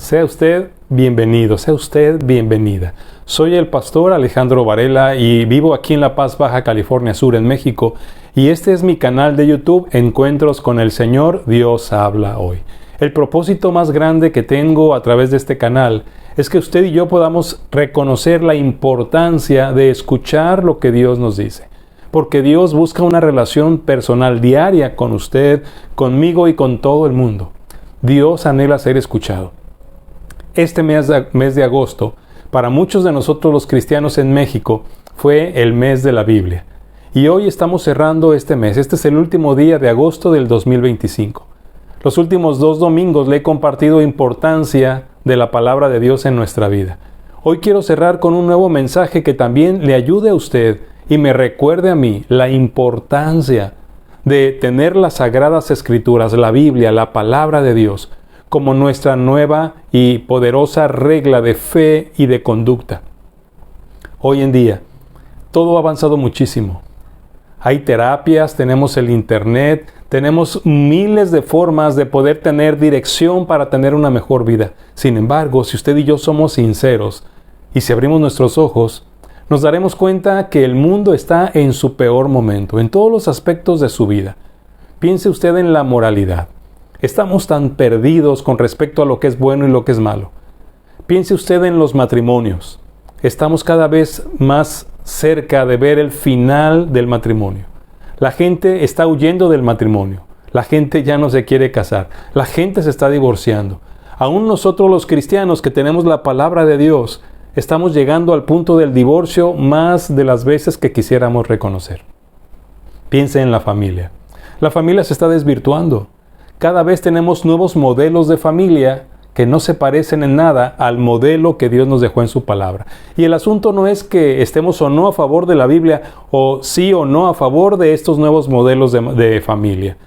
Sea usted bienvenido, sea usted bienvenida. Soy el pastor Alejandro Varela y vivo aquí en La Paz, Baja California Sur, en México. Y este es mi canal de YouTube, Encuentros con el Señor, Dios habla hoy. El propósito más grande que tengo a través de este canal es que usted y yo podamos reconocer la importancia de escuchar lo que Dios nos dice. Porque Dios busca una relación personal diaria con usted, conmigo y con todo el mundo. Dios anhela ser escuchado. Este mes de agosto, para muchos de nosotros los cristianos en México, fue el mes de la Biblia. Y hoy estamos cerrando este mes. Este es el último día de agosto del 2025. Los últimos 2 domingos le he compartido importancia de la palabra de Dios en nuestra vida. Hoy quiero cerrar con un nuevo mensaje que también le ayude a usted y me recuerde a mí la importancia de tener las Sagradas Escrituras, la Biblia, la palabra de Dios, como nuestra nueva y poderosa regla de fe y de conducta. Hoy en día, todo ha avanzado muchísimo. Hay terapias, tenemos el internet, tenemos miles de formas de poder tener dirección para tener una mejor vida. Sin embargo, si usted y yo somos sinceros y si abrimos nuestros ojos, nos daremos cuenta que el mundo está en su peor momento, en todos los aspectos de su vida. Piense usted en la moralidad. Estamos tan perdidos con respecto a lo que es bueno y lo que es malo. Piense usted en los matrimonios. Estamos cada vez más cerca de ver el final del matrimonio. La gente está huyendo del matrimonio. La gente ya no se quiere casar. La gente se está divorciando. Aún nosotros los cristianos que tenemos la palabra de Dios, estamos llegando al punto del divorcio más de las veces que quisiéramos reconocer. Piense en la familia. La familia se está desvirtuando. Cada vez tenemos nuevos modelos de familia que no se parecen en nada al modelo que Dios nos dejó en su palabra. Y el asunto no es que estemos o no a favor de la Biblia o sí o no a favor de estos nuevos modelos de familia.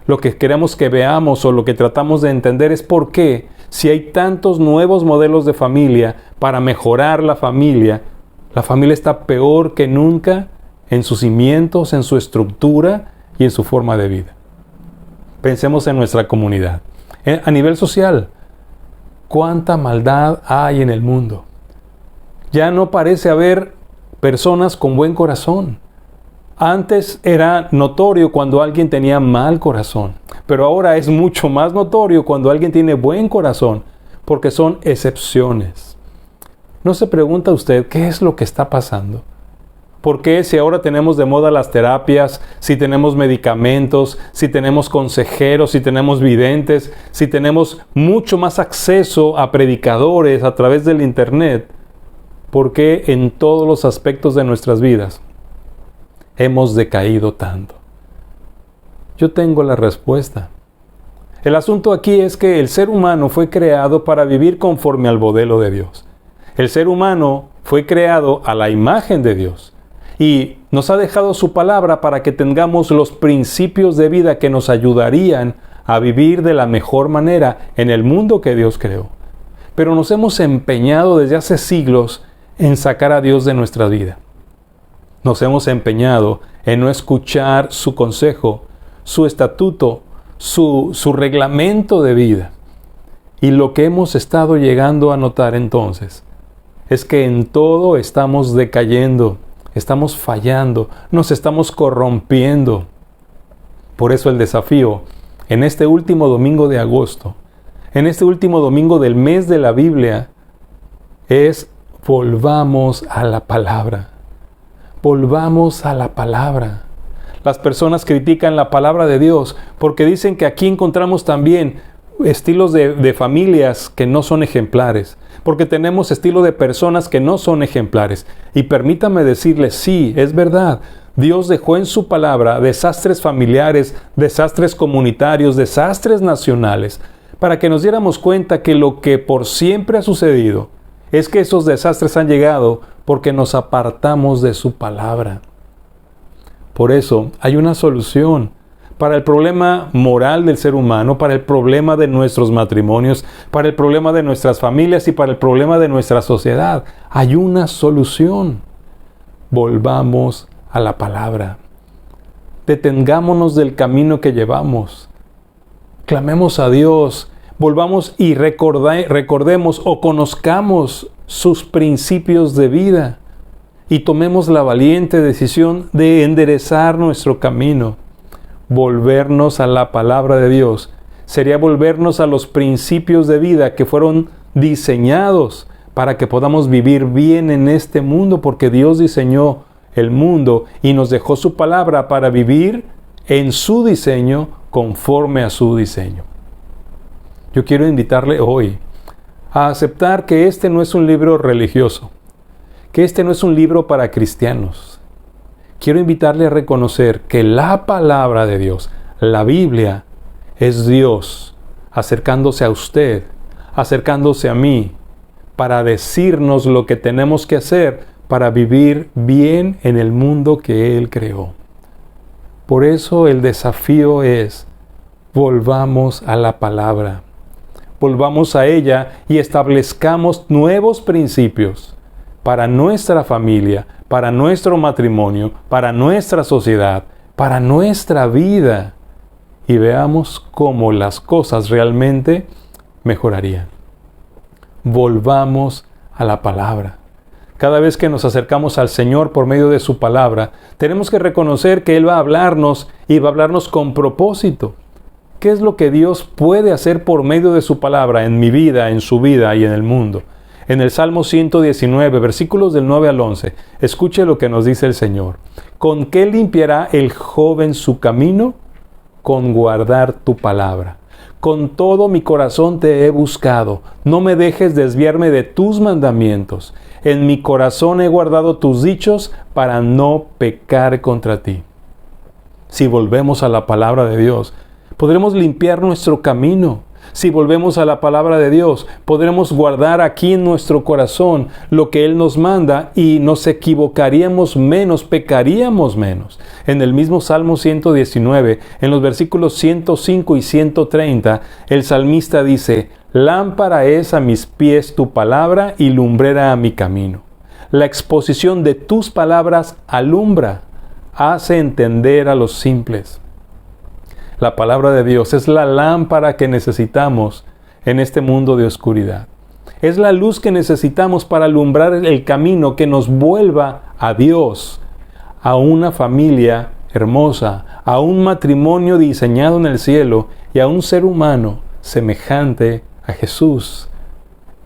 Lo que queremos que veamos o lo que tratamos de entender es por qué, si hay tantos nuevos modelos de familia para mejorar la familia está peor que nunca en sus cimientos, en su estructura y en su forma de vida. Pensemos en nuestra comunidad. A nivel social, ¿cuánta maldad hay en el mundo? Ya no parece haber personas con buen corazón. Antes era notorio cuando alguien tenía mal corazón, pero ahora es mucho más notorio cuando alguien tiene buen corazón, porque son excepciones. ¿No se pregunta usted qué es lo que está pasando? ¿Por qué si ahora tenemos de moda las terapias, si tenemos medicamentos, si tenemos consejeros, si tenemos videntes, si tenemos mucho más acceso a predicadores a través del internet? ¿Por qué en todos los aspectos de nuestras vidas hemos decaído tanto? Yo tengo la respuesta. El asunto aquí es que el ser humano fue creado para vivir conforme al modelo de Dios. El ser humano fue creado a la imagen de Dios. Y nos ha dejado su palabra para que tengamos los principios de vida que nos ayudarían a vivir de la mejor manera en el mundo que Dios creó. Pero nos hemos empeñado desde hace siglos en sacar a Dios de nuestra vida. Nos hemos empeñado en no escuchar su consejo, su estatuto, su reglamento de vida. Y lo que hemos estado llegando a notar entonces es que en todo estamos decayendo. Estamos fallando, nos estamos corrompiendo. Por eso el desafío en este último domingo de agosto, en este último domingo del mes de la Biblia, es volvamos a la palabra. Volvamos a la palabra. Las personas critican la palabra de Dios porque dicen que aquí encontramos también estilos de familias que no son ejemplares, porque tenemos estilo de personas que no son ejemplares. Y permítame decirles, sí, es verdad, Dios dejó en su palabra desastres familiares, desastres comunitarios, desastres nacionales, para que nos diéramos cuenta que lo que por siempre ha sucedido es que esos desastres han llegado porque nos apartamos de su palabra. Por eso hay una solución para el problema moral del ser humano, para el problema de nuestros matrimonios, para el problema de nuestras familias y para el problema de nuestra sociedad. Hay una solución. Volvamos a la palabra. Detengámonos del camino que llevamos. Clamemos a Dios volvamos y recordemos o conozcamos sus principios de vida y tomemos la valiente decisión de enderezar nuestro camino. Volvernos a la palabra de Dios sería volvernos a los principios de vida que fueron diseñados para que podamos vivir bien en este mundo, porque Dios diseñó el mundo y nos dejó su palabra para vivir en su diseño, conforme a su diseño. Yo quiero invitarle hoy a aceptar que este no es un libro religioso, que este no es un libro para cristianos. Quiero invitarle a reconocer que la palabra de Dios, la Biblia, es Dios acercándose a usted, acercándose a mí, para decirnos lo que tenemos que hacer para vivir bien en el mundo que Él creó. Por eso el desafío es: volvamos a la palabra, volvamos a ella y establezcamos nuevos principios para nuestra familia, para nuestro matrimonio, para nuestra sociedad, para nuestra vida, y veamos cómo las cosas realmente mejorarían. Volvamos a la palabra. Cada vez que nos acercamos al Señor por medio de su palabra, tenemos que reconocer que Él va a hablarnos y va a hablarnos con propósito. ¿Qué es lo que Dios puede hacer por medio de su palabra en mi vida, en su vida y en el mundo? En el Salmo 119, versículos del 9 al 11, escuche lo que nos dice el Señor. ¿Con qué limpiará el joven su camino? Con guardar tu palabra. Con todo mi corazón te he buscado. No me dejes desviarme de tus mandamientos. En mi corazón he guardado tus dichos para no pecar contra ti. Si volvemos a la palabra de Dios, podremos limpiar nuestro camino. Si volvemos a la palabra de Dios, podremos guardar aquí en nuestro corazón lo que Él nos manda y nos equivocaríamos menos, pecaríamos menos. En el mismo Salmo 119, en los versículos 105 y 130, el salmista dice: lámpara es a mis pies tu palabra y lumbrera a mi camino. La exposición de tus palabras alumbra, hace entender a los simples. La palabra de Dios es la lámpara que necesitamos en este mundo de oscuridad. Es la luz que necesitamos para alumbrar el camino que nos vuelva a Dios, a una familia hermosa, a un matrimonio diseñado en el cielo y a un ser humano semejante a Jesús.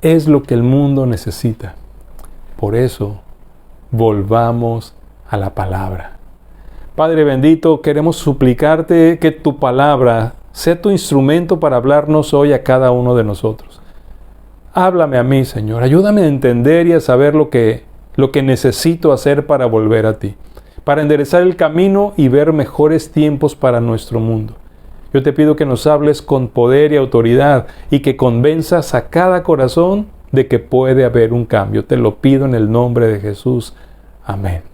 Es lo que el mundo necesita. Por eso, volvamos a la palabra. Padre bendito, queremos suplicarte que tu palabra sea tu instrumento para hablarnos hoy a cada uno de nosotros. Háblame a mí, Señor. Ayúdame a entender y a saber lo que necesito hacer para volver a ti, para enderezar el camino y ver mejores tiempos para nuestro mundo. Yo te pido que nos hables con poder y autoridad y que convenzas a cada corazón de que puede haber un cambio. Te lo pido en el nombre de Jesús. Amén.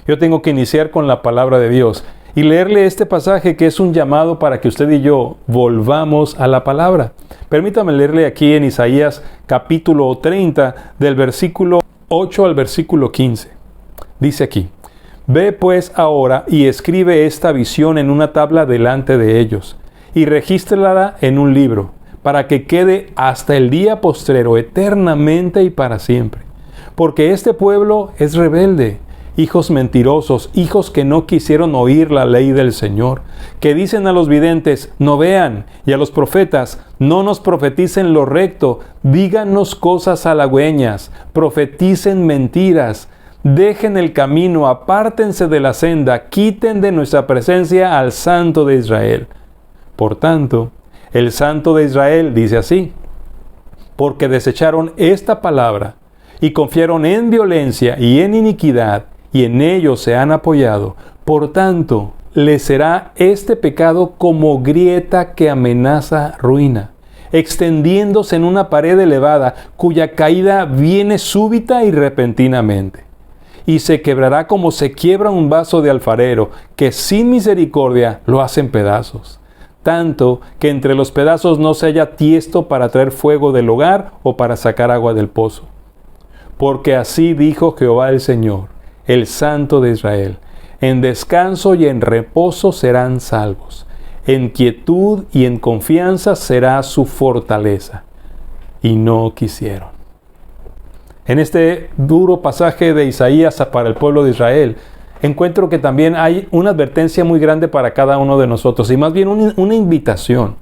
Yo tengo que iniciar con la palabra de Dios y leerle este pasaje que es un llamado para que usted y yo volvamos a la palabra. Permítame leerle aquí en Isaías capítulo 30 del versículo 8 al versículo 15. Dice aquí: Ve pues ahora y escribe esta visión en una tabla delante de ellos y regístrala en un libro para que quede hasta el día postrero eternamente y para siempre. Porque este pueblo es rebelde, hijos mentirosos, hijos que no quisieron oír la ley del Señor, que dicen a los videntes: no vean, y a los profetas: no nos profeticen lo recto, díganos cosas halagüeñas, profeticen mentiras, dejen el camino, apártense de la senda, quiten de nuestra presencia al Santo de Israel. Por tanto, el Santo de Israel dice así: porque desecharon esta palabra y confiaron en violencia y en iniquidad, y en ellos se han apoyado. Por tanto, les será este pecado como grieta que amenaza ruina, extendiéndose en una pared elevada, cuya caída viene súbita y repentinamente. Y se quebrará como se quiebra un vaso de alfarero, que sin misericordia lo hacen pedazos. Tanto que entre los pedazos no se halla tiesto para traer fuego del hogar o para sacar agua del pozo. Porque así dijo Jehová el Señor, el Santo de Israel: en descanso y en reposo serán salvos. en quietud y en confianza será su fortaleza. Y no quisieron. En este duro pasaje de Isaías para el pueblo de Israel, encuentro que también hay una advertencia muy grande para cada uno de nosotros, y más bien una invitación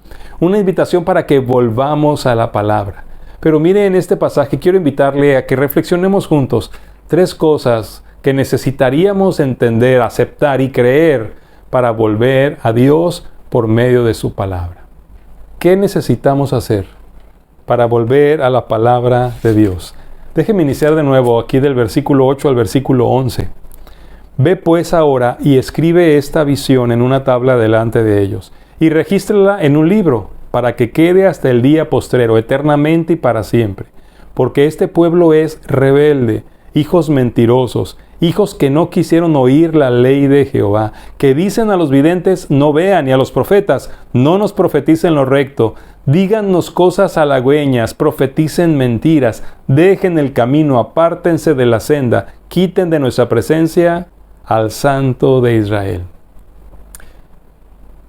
para que volvamos a la palabra. Pero mire, en este pasaje quiero invitarle a que reflexionemos juntos 3 cosas que necesitaríamos entender, aceptar y creer para volver a Dios por medio de su palabra. ¿Qué necesitamos hacer para volver a la palabra de Dios? Déjeme iniciar de nuevo aquí del versículo 8 al versículo 11. Ve pues ahora y escribe esta visión en una tabla delante de ellos, y regístrala en un libro, para que quede hasta el día postrero, eternamente y para siempre. Porque este pueblo es rebelde, hijos mentirosos, hijos que no quisieron oír la ley de Jehová, que dicen a los videntes, no vean, y a los profetas, no nos profeticen lo recto. Dígannos cosas halagüeñas, profeticen mentiras, dejen el camino, apártense de la senda, quiten de nuestra presencia al Santo de Israel.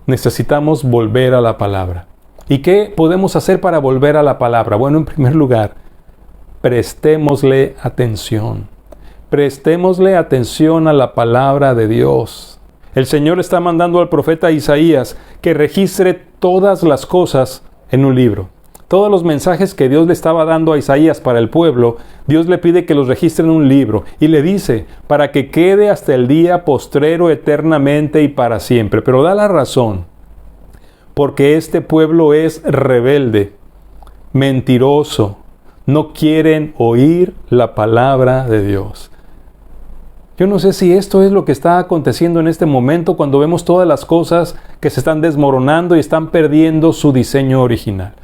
Necesitamos volver a la palabra. ¿Y qué podemos hacer para volver a la palabra? Bueno, en primer lugar, prestémosle atención. Prestémosle atención a la palabra de Dios. El Señor está mandando al profeta Isaías que registre todas las cosas en un libro. Todos los mensajes que Dios le estaba dando a Isaías para el pueblo, Dios le pide que los registre en un libro y le dice, para que quede hasta el día postrero eternamente y para siempre. Pero da la razón, porque este pueblo es rebelde, mentiroso, no quieren oír la palabra de Dios. Yo no sé si esto es lo que está aconteciendo en este momento cuando vemos todas las cosas que se están desmoronando y están perdiendo su diseño original.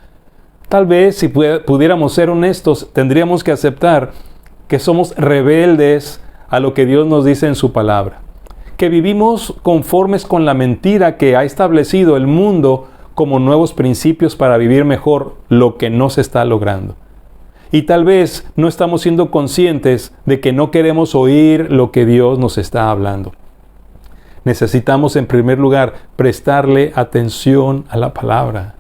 Tal vez, si pudiéramos ser honestos, tendríamos que aceptar que somos rebeldes a lo que Dios nos dice en su palabra. Que vivimos conformes con la mentira que ha establecido el mundo como nuevos principios para vivir mejor lo que no se está logrando. Y tal vez no estamos siendo conscientes de que no queremos oír lo que Dios nos está hablando. Necesitamos, en primer lugar, prestarle atención a la palabra.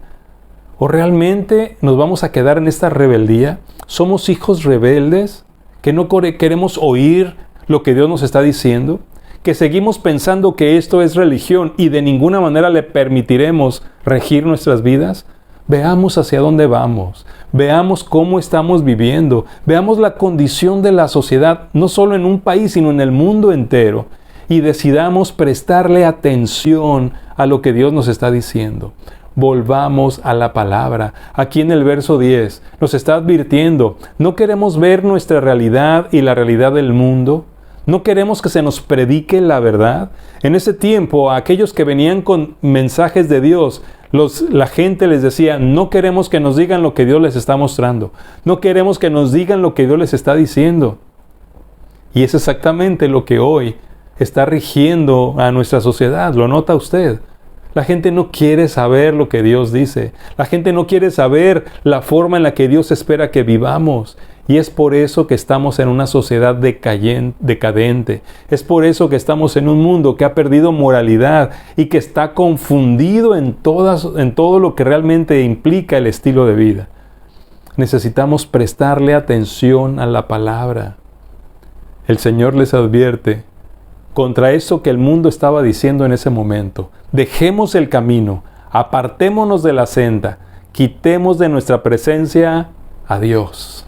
¿O realmente nos vamos a quedar en esta rebeldía? ¿Somos hijos rebeldes que no queremos oír lo que Dios nos está diciendo? ¿Que seguimos pensando que esto es religión y de ninguna manera le permitiremos regir nuestras vidas? Veamos hacia dónde vamos, veamos cómo estamos viviendo, veamos la condición de la sociedad, no solo en un país, sino en el mundo entero, y decidamos prestarle atención a lo que Dios nos está diciendo. Volvamos a la palabra. Aquí en el verso 10 nos está advirtiendo, ¿no queremos ver nuestra realidad y la realidad del mundo? ¿No queremos que se nos predique la verdad? En ese tiempo, a aquellos que venían con mensajes de Dios, la gente les decía, no queremos que nos digan lo que Dios les está mostrando. No queremos que nos digan lo que Dios les está diciendo. Y es exactamente lo que hoy está rigiendo a nuestra sociedad. ¿Lo nota usted? La gente no quiere saber lo que Dios dice. La gente no quiere saber la forma en la que Dios espera que vivamos. Y es por eso que estamos en una sociedad decadente. Es por eso que estamos en un mundo que ha perdido moralidad y que está confundido en todo lo que realmente implica el estilo de vida. Necesitamos prestarle atención a la palabra. El Señor les advierte contra eso que el mundo estaba diciendo en ese momento. Dejemos el camino, apartémonos de la senda, quitemos de nuestra presencia a Dios.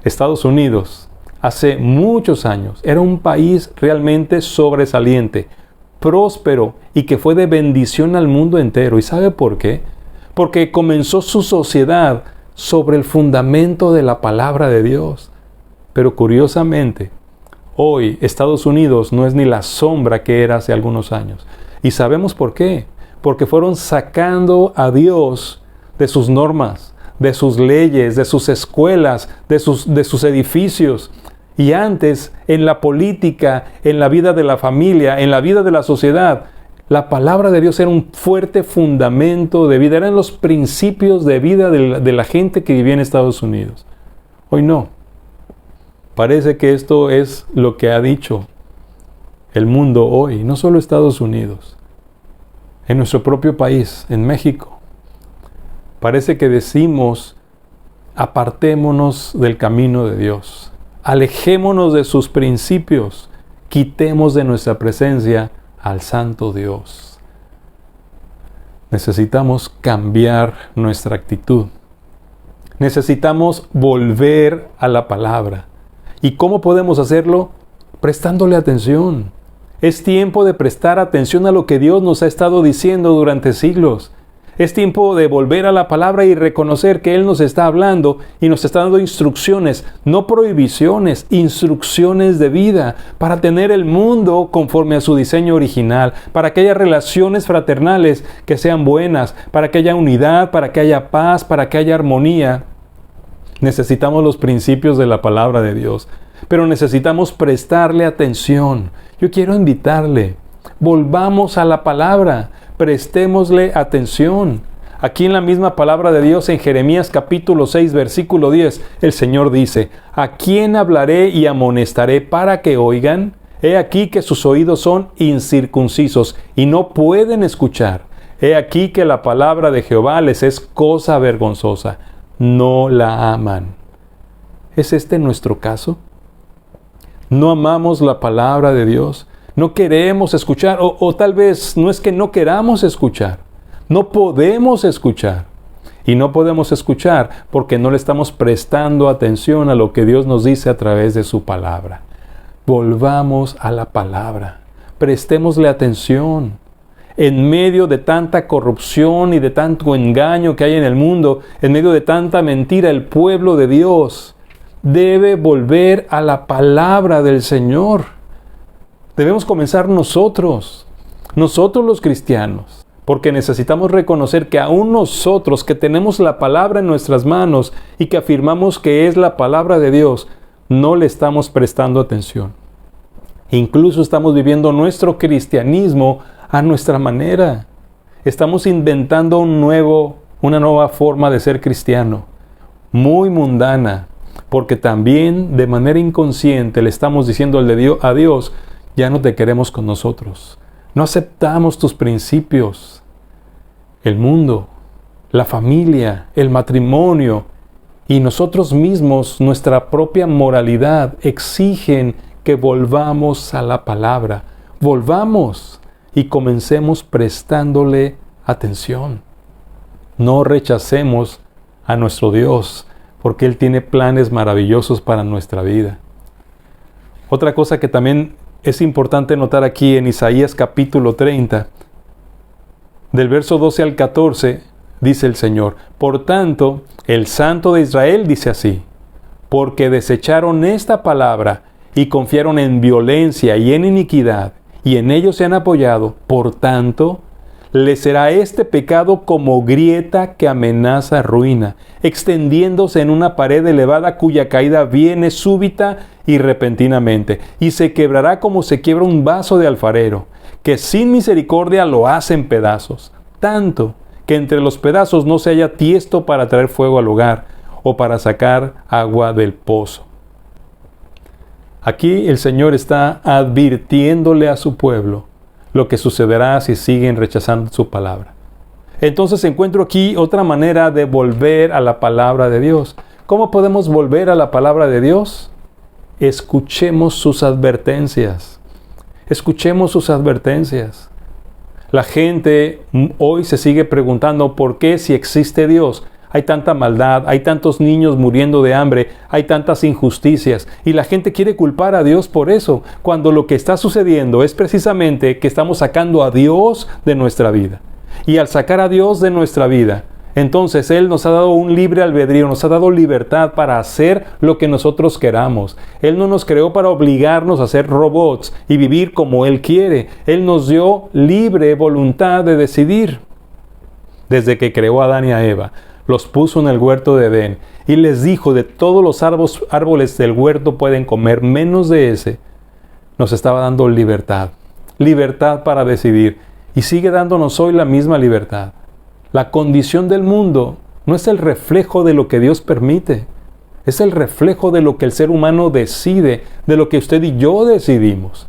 Estados Unidos, hace muchos años, era un país realmente sobresaliente, próspero y que fue de bendición al mundo entero. ¿Y sabe por qué? Porque comenzó su sociedad sobre el fundamento de la palabra de Dios. Pero curiosamente, hoy Estados Unidos no es ni la sombra que era hace algunos años. ¿Y sabemos por qué? Porque fueron sacando a Dios de sus normas, de sus leyes, de sus escuelas, de sus edificios. Y antes, en la política, en la vida de la familia, en la vida de la sociedad, la palabra de Dios era un fuerte fundamento de vida. Eran los principios de vida de la gente que vivía en Estados Unidos. Hoy no. Parece que esto es lo que ha dicho el mundo hoy, no solo Estados Unidos. en nuestro propio país, en México. Parece que decimos, apartémonos del camino de Dios, alejémonos de sus principios, quitemos de nuestra presencia al Santo Dios. Necesitamos cambiar nuestra actitud. Necesitamos volver a la palabra. ¿Y cómo podemos hacerlo? Prestándole atención. Es tiempo de prestar atención a lo que Dios nos ha estado diciendo durante siglos. Es tiempo de volver a la palabra y reconocer que Él nos está hablando y nos está dando instrucciones, no prohibiciones, instrucciones de vida para tener el mundo conforme a su diseño original, para que haya relaciones fraternales que sean buenas, para que haya unidad, para que haya paz, para que haya armonía. Necesitamos los principios de la palabra de Dios, pero necesitamos prestarle atención. Yo quiero invitarle, volvamos a la palabra, prestémosle atención. Aquí en la misma palabra de Dios, en Jeremías capítulo 6, versículo 10, el Señor dice: ¿A quién hablaré y amonestaré para que oigan? He aquí que sus oídos son incircuncisos y no pueden escuchar. He aquí que la palabra de Jehová les es cosa vergonzosa. No la aman. ¿Es este nuestro caso? ¿No amamos la palabra de Dios? ¿No queremos escuchar? O tal vez no es que no queramos escuchar. No podemos escuchar. Y no podemos escuchar porque no le estamos prestando atención a lo que Dios nos dice a través de su palabra. Volvamos a la palabra. Prestémosle atención. En medio de tanta corrupción y de tanto engaño que hay en el mundo, en medio de tanta mentira, el pueblo de Dios debe volver a la palabra del Señor. Debemos comenzar nosotros los cristianos, porque necesitamos reconocer que aún nosotros que tenemos la palabra en nuestras manos y que afirmamos que es la palabra de Dios, no le estamos prestando atención. Incluso estamos viviendo nuestro cristianismo a nuestra manera. Estamos inventando una nueva forma de ser cristiano, muy mundana, porque también de manera inconsciente le estamos diciendo a Dios: ya no te queremos con nosotros, no aceptamos tus principios. El mundo, la familia, el matrimonio y nosotros mismos, nuestra propia moralidad, exigen que volvamos a la palabra. Volvamos y comencemos prestándole atención. No rechacemos a nuestro Dios, porque Él tiene planes maravillosos para nuestra vida. Otra cosa que también es importante notar aquí en Isaías capítulo 30, del verso 12 al 14, dice el Señor: Por tanto, el Santo de Israel dice así: porque desecharon esta palabra y confiaron en violencia y en iniquidad, y en ellos se han apoyado, por tanto, les será este pecado como grieta que amenaza ruina, extendiéndose en una pared elevada cuya caída viene súbita y repentinamente, y se quebrará como se quiebra un vaso de alfarero, que sin misericordia lo hace en pedazos, tanto que entre los pedazos no se haya tiesto para traer fuego al hogar, o para sacar agua del pozo. Aquí el Señor está advirtiéndole a su pueblo lo que sucederá si siguen rechazando su palabra. Entonces encuentro aquí otra manera de volver a la palabra de Dios. ¿Cómo podemos volver a la palabra de Dios? Escuchemos sus advertencias. Escuchemos sus advertencias. La gente hoy se sigue preguntando por qué, si existe Dios, hay tanta maldad, hay tantos niños muriendo de hambre, hay tantas injusticias, y la gente quiere culpar a Dios por eso, cuando lo que está sucediendo es precisamente que estamos sacando a Dios de nuestra vida. Y al sacar a Dios de nuestra vida, entonces Él nos ha dado un libre albedrío, nos ha dado libertad para hacer lo que nosotros queramos. Él no nos creó para obligarnos a ser robots y vivir como Él quiere. Él nos dio libre voluntad de decidir. Desde que creó a Adán y a Eva, los puso en el huerto de Edén y les dijo: de todos los árboles del huerto pueden comer, menos de ese. Nos estaba dando libertad para decidir, y sigue dándonos hoy la misma libertad. La condición del mundo no es el reflejo de lo que Dios permite, es el reflejo de lo que el ser humano decide, de lo que usted y yo decidimos.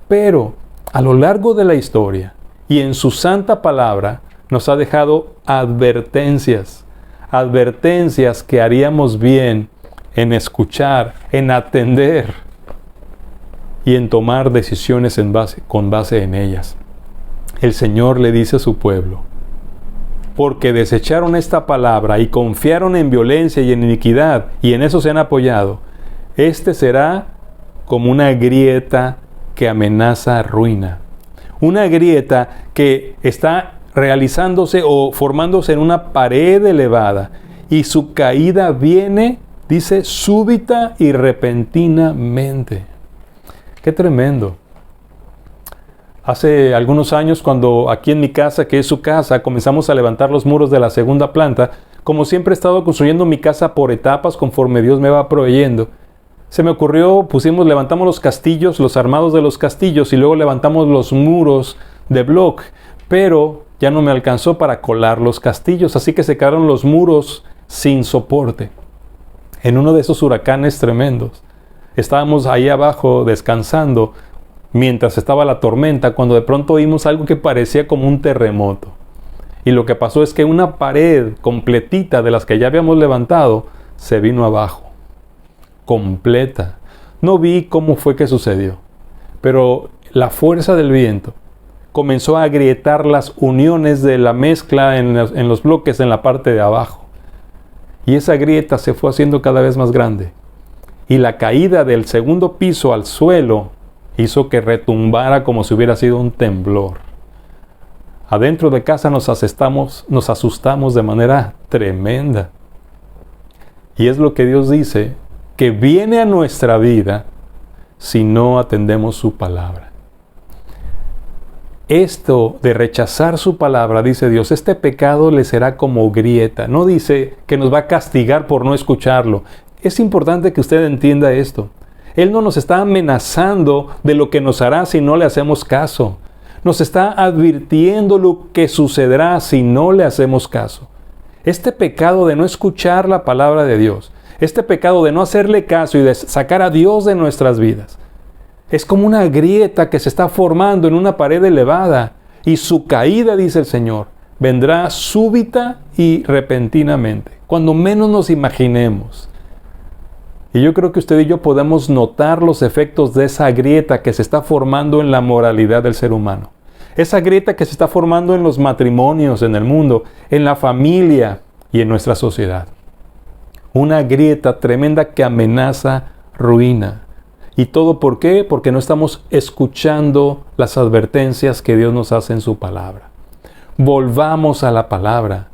Pero a lo largo de la historia, y en su santa palabra nos ha dejado advertencias. Advertencias que haríamos bien en escuchar, en atender y en tomar decisiones con base en ellas. El Señor le dice a su pueblo: porque desecharon esta palabra y confiaron en violencia y en iniquidad, y en eso se han apoyado, este será como una grieta que amenaza ruina. Una grieta que está realizándose o formándose en una pared elevada, y su caída viene, dice, súbita y repentinamente. ¡Qué tremendo! Hace algunos años, cuando aquí en mi casa, que es su casa, comenzamos a levantar los muros de la segunda planta, como siempre he estado construyendo mi casa por etapas conforme Dios me va proveyendo, se me ocurrió, levantamos los castillos, los armados de los castillos, y luego levantamos los muros de bloc, pero ya no me alcanzó para colar los castillos, así que se quedaron los muros sin soporte. En uno de esos huracanes tremendos, estábamos ahí abajo descansando, mientras estaba la tormenta, cuando de pronto oímos algo que parecía como un terremoto. Y lo que pasó es que una pared completita de las que ya habíamos levantado se vino abajo. Completa. No vi cómo fue que sucedió, pero la fuerza del viento comenzó a agrietar las uniones de la mezcla en los bloques en la parte de abajo. Y esa grieta se fue haciendo cada vez más grande. Y la caída del segundo piso al suelo hizo que retumbara como si hubiera sido un temblor. Adentro de casa nos asustamos de manera tremenda. Y es lo que Dios dice, que viene a nuestra vida si no atendemos su palabra. Esto de rechazar su palabra, dice Dios, este pecado le será como grieta. No dice que nos va a castigar por no escucharlo. Es importante que usted entienda esto. Él no nos está amenazando de lo que nos hará si no le hacemos caso. Nos está advirtiendo lo que sucederá si no le hacemos caso. Este pecado de no escuchar la palabra de Dios, este pecado de no hacerle caso y de sacar a Dios de nuestras vidas, es como una grieta que se está formando en una pared elevada, y su caída, dice el Señor, vendrá súbita y repentinamente, cuando menos nos imaginemos. Y yo creo que usted y yo podemos notar los efectos de esa grieta que se está formando en la moralidad del ser humano. Esa grieta que se está formando en los matrimonios, en el mundo, en la familia y en nuestra sociedad. Una grieta tremenda que amenaza ruina. ¿Y todo por qué? Porque no estamos escuchando las advertencias que Dios nos hace en su palabra. Volvamos a la palabra.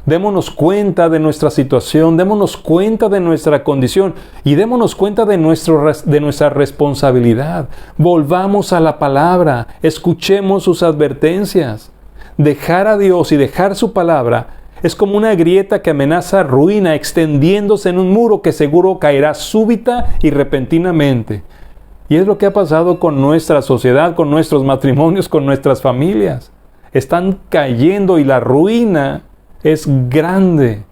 Démonos cuenta de nuestra situación, démonos cuenta de nuestra condición y démonos cuenta de nuestra responsabilidad. Volvamos a la palabra, escuchemos sus advertencias. Dejar a Dios y dejar su palabra es como una grieta que amenaza ruina, extendiéndose en un muro que seguro caerá súbita y repentinamente. Y es lo que ha pasado con nuestra sociedad, con nuestros matrimonios, con nuestras familias. Están cayendo y la ruina es grande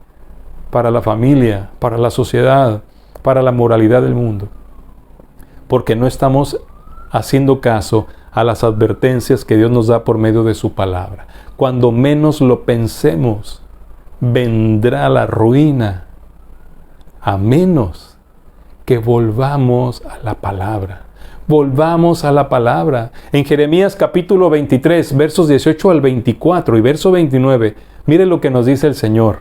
para la familia, para la sociedad, para la moralidad del mundo. Porque no estamos haciendo caso a las advertencias que Dios nos da por medio de su palabra. Cuando menos lo pensemos, vendrá la ruina, a menos que volvamos a la palabra. Volvamos a la palabra. En Jeremías capítulo 23, versos 18 al 24 y verso 29, mire lo que nos dice el Señor.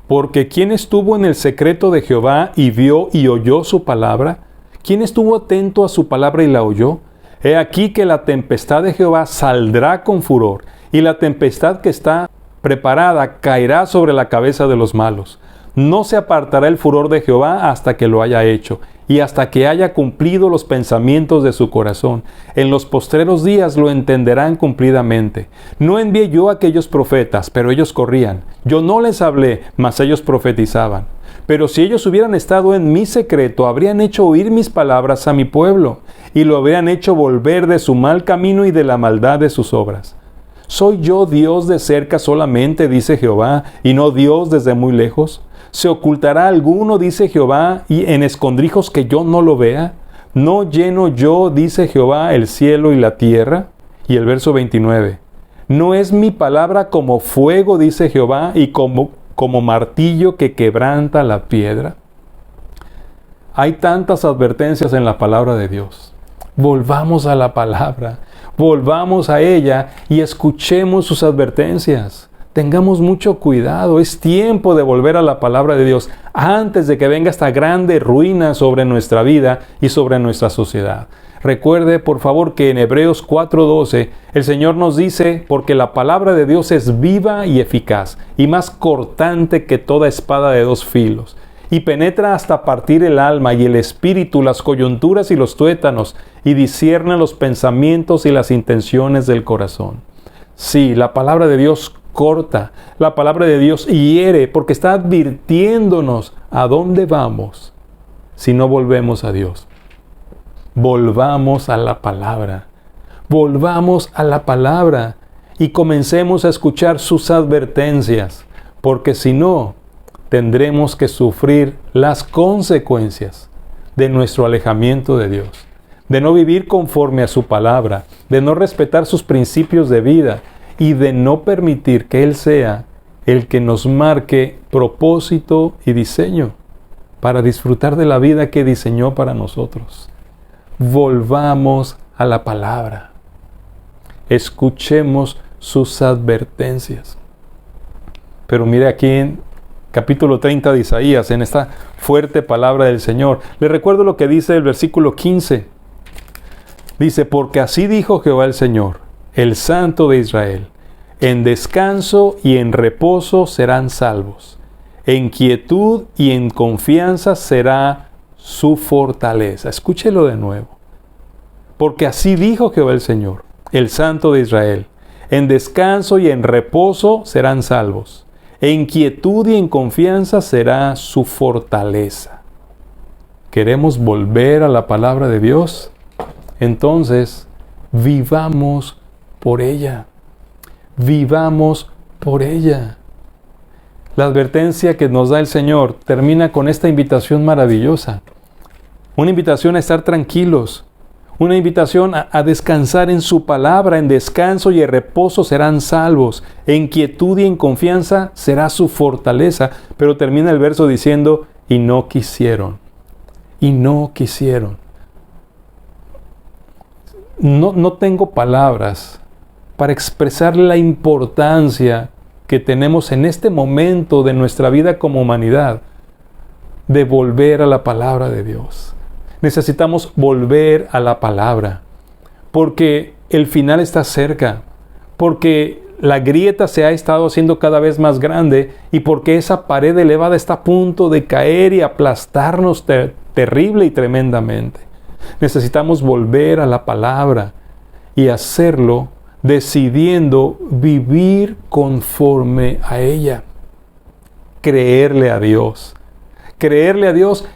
Porque ¿quién estuvo en el secreto de Jehová y vio y oyó su palabra? ¿Quién estuvo atento a su palabra y la oyó? He aquí que la tempestad de Jehová saldrá con furor, y la tempestad que está preparada caerá sobre la cabeza de los malos. No se apartará el furor de Jehová hasta que lo haya hecho, y hasta que haya cumplido los pensamientos de su corazón. En los postreros días lo entenderán cumplidamente. No envié yo a aquellos profetas, pero ellos corrían. Yo no les hablé, mas ellos profetizaban. Pero si ellos hubieran estado en mi secreto, habrían hecho oír mis palabras a mi pueblo, y lo habrían hecho volver de su mal camino y de la maldad de sus obras. ¿Soy yo Dios de cerca solamente, dice Jehová, y no Dios desde muy lejos? ¿Se ocultará alguno, dice Jehová, y en escondrijos que yo no lo vea? ¿No lleno yo, dice Jehová, el cielo y la tierra? Y el verso 29. ¿No es mi palabra como fuego, dice Jehová, y como martillo que quebranta la piedra? Hay tantas advertencias en la palabra de Dios. Volvamos a la palabra, volvamos a ella y escuchemos sus advertencias. Tengamos mucho cuidado, es tiempo de volver a la palabra de Dios antes de que venga esta grande ruina sobre nuestra vida y sobre nuestra sociedad. Recuerde, por favor, que en Hebreos 4:12 el Señor nos dice, porque la palabra de Dios es viva y eficaz, y más cortante que toda espada de dos filos, y penetra hasta partir el alma y el espíritu, las coyunturas y los tuétanos, y discierne los pensamientos y las intenciones del corazón. Sí, la palabra de Dios corta, la palabra de Dios hiere, porque está advirtiéndonos a dónde vamos si no volvemos a Dios. Volvamos a la palabra, volvamos a la palabra y comencemos a escuchar sus advertencias, porque si no, tendremos que sufrir las consecuencias de nuestro alejamiento de Dios, de no vivir conforme a su palabra, de no respetar sus principios de vida y de no permitir que Él sea el que nos marque propósito y diseño para disfrutar de la vida que diseñó para nosotros. Volvamos a la palabra. Escuchemos sus advertencias. Pero mire aquí en capítulo 30 de Isaías, en esta fuerte palabra del Señor. Le recuerdo lo que dice el versículo 15. Dice, porque así dijo Jehová el Señor, el Santo de Israel, en descanso y en reposo serán salvos, en quietud y en confianza será su fortaleza. Escúchelo de nuevo. Porque así dijo Jehová el Señor, el Santo de Israel, en descanso y en reposo serán salvos, en quietud y en confianza será su fortaleza. ¿Queremos volver a la palabra de Dios? Entonces, vivamos por ella. Vivamos por ella. La advertencia que nos da el Señor termina con esta invitación maravillosa. Una invitación a estar tranquilos. Una invitación a descansar en su palabra. En descanso y en reposo serán salvos. En quietud y en confianza será su fortaleza. Pero termina el verso diciendo, y no quisieron. Y no quisieron. No tengo palabras para expresar la importancia que tenemos en este momento de nuestra vida como humanidad de volver a la palabra de Dios. Necesitamos volver a la palabra, porque el final está cerca, porque la grieta se ha estado haciendo cada vez más grande y porque esa pared elevada está a punto de caer y aplastarnos terrible y tremendamente. Necesitamos volver a la palabra y hacerlo decidiendo vivir conforme a ella. Creerle a Dios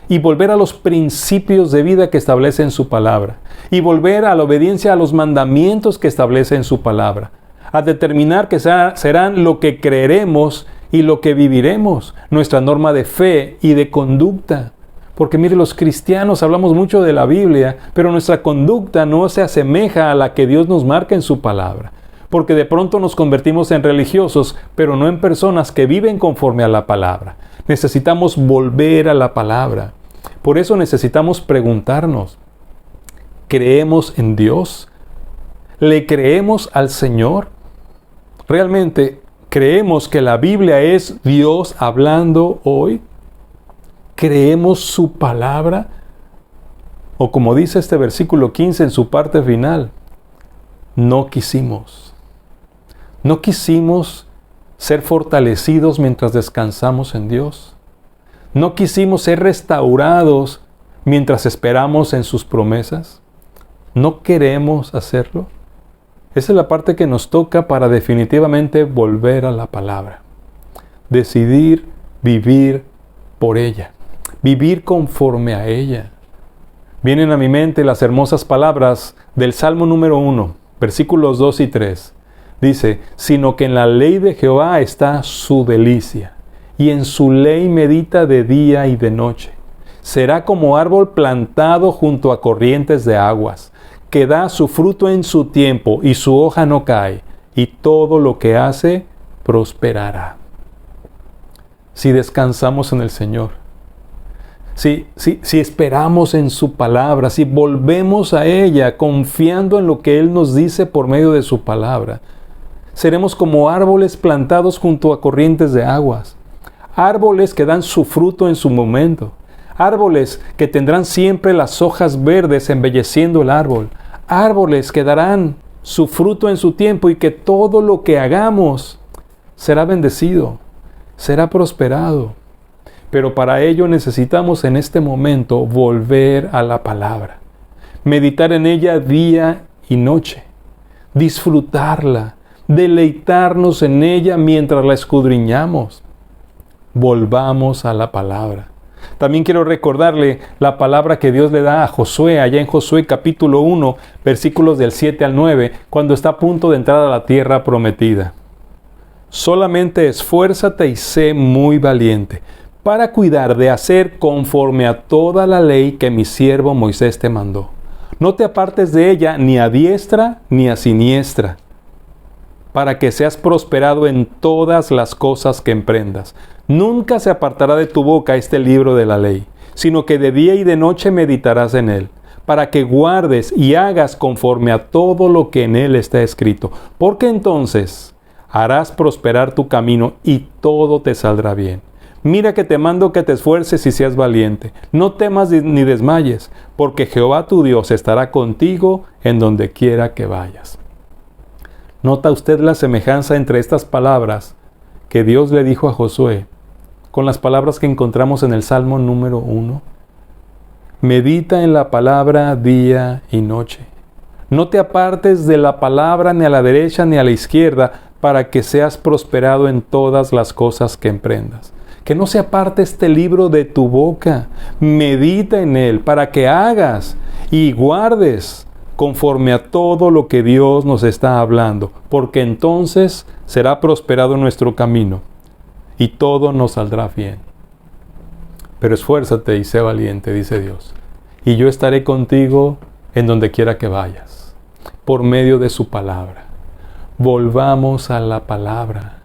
y volver a los principios de vida que establece en su palabra y volver a la obediencia a los mandamientos que establece en su palabra, a determinar que serán lo que creeremos y lo que viviremos, nuestra norma de fe y de conducta. Porque mire, los cristianos hablamos mucho de la Biblia, pero nuestra conducta no se asemeja a la que Dios nos marca en su palabra. Porque de pronto nos convertimos en religiosos, pero no en personas que viven conforme a la palabra. Necesitamos volver a la palabra. Por eso necesitamos preguntarnos, ¿creemos en Dios? ¿Le creemos al Señor? ¿Realmente creemos que la Biblia es Dios hablando hoy? ¿Creemos su palabra? O como dice este versículo 15 en su parte final, no quisimos ser fortalecidos mientras descansamos en Dios. No quisimos ser restaurados mientras esperamos en sus promesas. ¿No queremos hacerlo? Esa es la parte que nos toca para definitivamente volver a la palabra. Decidir vivir por ella. Vivir conforme a ella. Vienen a mi mente las hermosas palabras del Salmo número 1, versículos 2 y 3. Dice, sino que en la ley de Jehová está su delicia, y en su ley medita de día y de noche. Será como árbol plantado junto a corrientes de aguas, que da su fruto en su tiempo, y su hoja no cae, y todo lo que hace prosperará. Si descansamos en el Señor, si esperamos en su palabra, si volvemos a ella confiando en lo que Él nos dice por medio de su palabra, seremos como árboles plantados junto a corrientes de aguas, árboles que dan su fruto en su momento, árboles que tendrán siempre las hojas verdes embelleciendo el árbol, árboles que darán su fruto en su tiempo y que todo lo que hagamos será bendecido, será prosperado. Pero para ello necesitamos en este momento volver a la palabra, meditar en ella día y noche, disfrutarla, deleitarnos en ella mientras la escudriñamos. Volvamos a la palabra. También quiero recordarle la palabra que Dios le da a Josué, allá en Josué capítulo 1, versículos del 7 al 9, cuando está a punto de entrar a la tierra prometida. Solamente esfuérzate y sé muy valiente, para cuidar de hacer conforme a toda la ley que mi siervo Moisés te mandó. No te apartes de ella ni a diestra ni a siniestra, para que seas prosperado en todas las cosas que emprendas. Nunca se apartará de tu boca este libro de la ley, sino que de día y de noche meditarás en él, para que guardes y hagas conforme a todo lo que en él está escrito. Porque entonces harás prosperar tu camino y todo te saldrá bien. Mira que te mando que te esfuerces y seas valiente. No temas ni desmayes, porque Jehová tu Dios estará contigo en donde quiera que vayas. ¿Nota usted la semejanza entre estas palabras que Dios le dijo a Josué con las palabras que encontramos en el Salmo número 1? Medita en la palabra día y noche. No te apartes de la palabra ni a la derecha ni a la izquierda, para que seas prosperado en todas las cosas que emprendas. Que no se aparte este libro de tu boca. Medita en él para que hagas y guardes conforme a todo lo que Dios nos está hablando, porque entonces será prosperado nuestro camino y todo nos saldrá bien. Pero esfuérzate y sé valiente, dice Dios, y yo estaré contigo en donde quiera que vayas, por medio de su palabra. Volvamos a la palabra,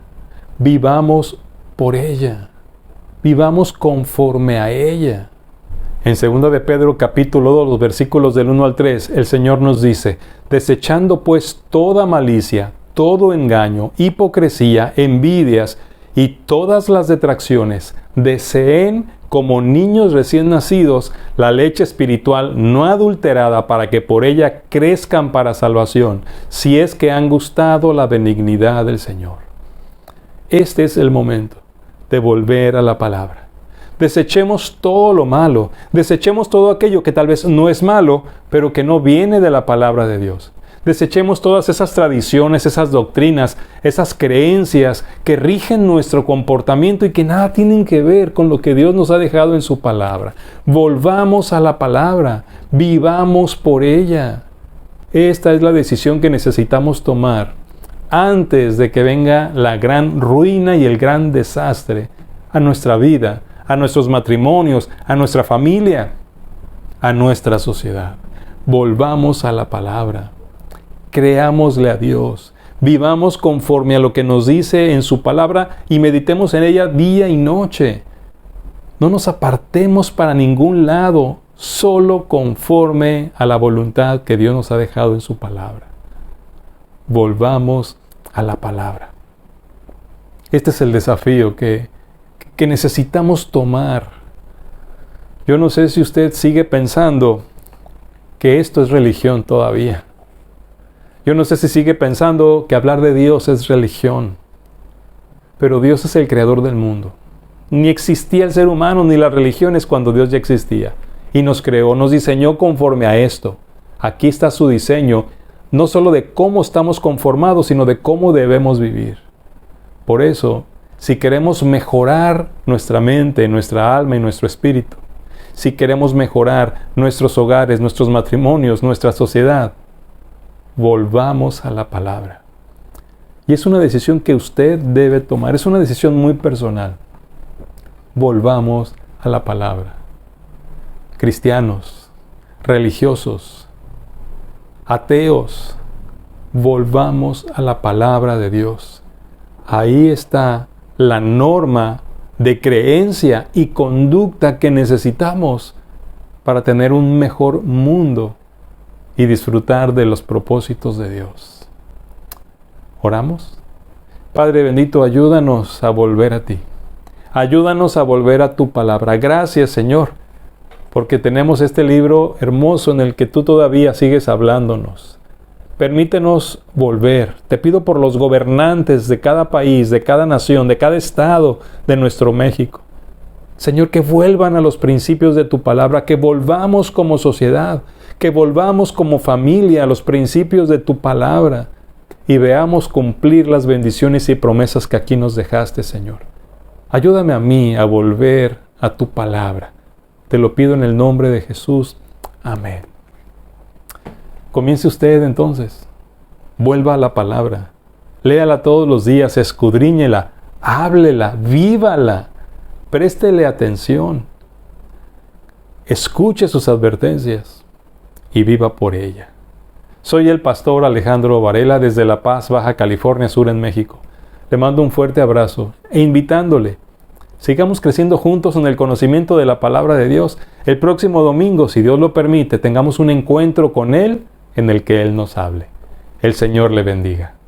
vivamos por ella, vivamos conforme a ella. En 2 de Pedro capítulo 2, los versículos del 1 al 3, el Señor nos dice: desechando pues toda malicia, todo engaño, hipocresía, envidias y todas las detracciones, deseen como niños recién nacidos la leche espiritual no adulterada, para que por ella crezcan para salvación, si es que han gustado la benignidad del Señor. Este es el momento de volver a la palabra. Desechemos todo lo malo, desechemos todo aquello que tal vez no es malo, pero que no viene de la palabra de Dios. Desechemos todas esas tradiciones, esas doctrinas, esas creencias que rigen nuestro comportamiento y que nada tienen que ver con lo que Dios nos ha dejado en su palabra. Volvamos a la palabra, vivamos por ella. Esta es la decisión que necesitamos tomar antes de que venga la gran ruina y el gran desastre a nuestra vida, a nuestros matrimonios, a nuestra familia, a nuestra sociedad. Volvamos a la palabra. Creámosle a Dios, vivamos conforme a lo que nos dice en su palabra y meditemos en ella día y noche. No nos apartemos para ningún lado, solo conforme a la voluntad que Dios nos ha dejado en su palabra. Volvamos a la palabra. Este es el desafío que necesitamos tomar. Yo no sé si usted sigue pensando que esto es religión todavía. Yo no sé si sigue pensando que hablar de Dios es religión, pero Dios es el creador del mundo. Ni existía el ser humano ni las religiones cuando Dios ya existía. Y nos creó, nos diseñó conforme a esto. Aquí está su diseño, no solo de cómo estamos conformados, sino de cómo debemos vivir. Por eso, si queremos mejorar nuestra mente, nuestra alma y nuestro espíritu, si queremos mejorar nuestros hogares, nuestros matrimonios, nuestra sociedad, volvamos a la palabra. Y es una decisión que usted debe tomar, es una decisión muy personal. Volvamos a la palabra. Cristianos, religiosos, ateos, volvamos a la palabra de Dios. Ahí está la norma de creencia y conducta que necesitamos para tener un mejor mundo y disfrutar de los propósitos de Dios. ¿Oramos? Padre bendito, ayúdanos a volver a ti. Ayúdanos a volver a tu palabra. Gracias, Señor, porque tenemos este libro hermoso en el que tú todavía sigues hablándonos. Permítenos volver. Te pido por los gobernantes de cada país, de cada nación, de cada estado de nuestro México. Señor, que vuelvan a los principios de tu palabra, que volvamos como sociedad, que volvamos como familia a los principios de tu palabra y veamos cumplir las bendiciones y promesas que aquí nos dejaste, Señor. Ayúdame a mí a volver a tu palabra. Te lo pido en el nombre de Jesús. Amén. Comience usted entonces. Vuelva a la palabra. Léala todos los días, escudriñela, háblela, vívala. Préstele atención. Escuche sus advertencias y viva por ella. Soy el pastor Alejandro Varela desde La Paz, Baja California Sur en México. Le mando un fuerte abrazo e invitándole, sigamos creciendo juntos en el conocimiento de la palabra de Dios. El próximo domingo, si Dios lo permite, tengamos un encuentro con Él en el que Él nos hable. El Señor le bendiga.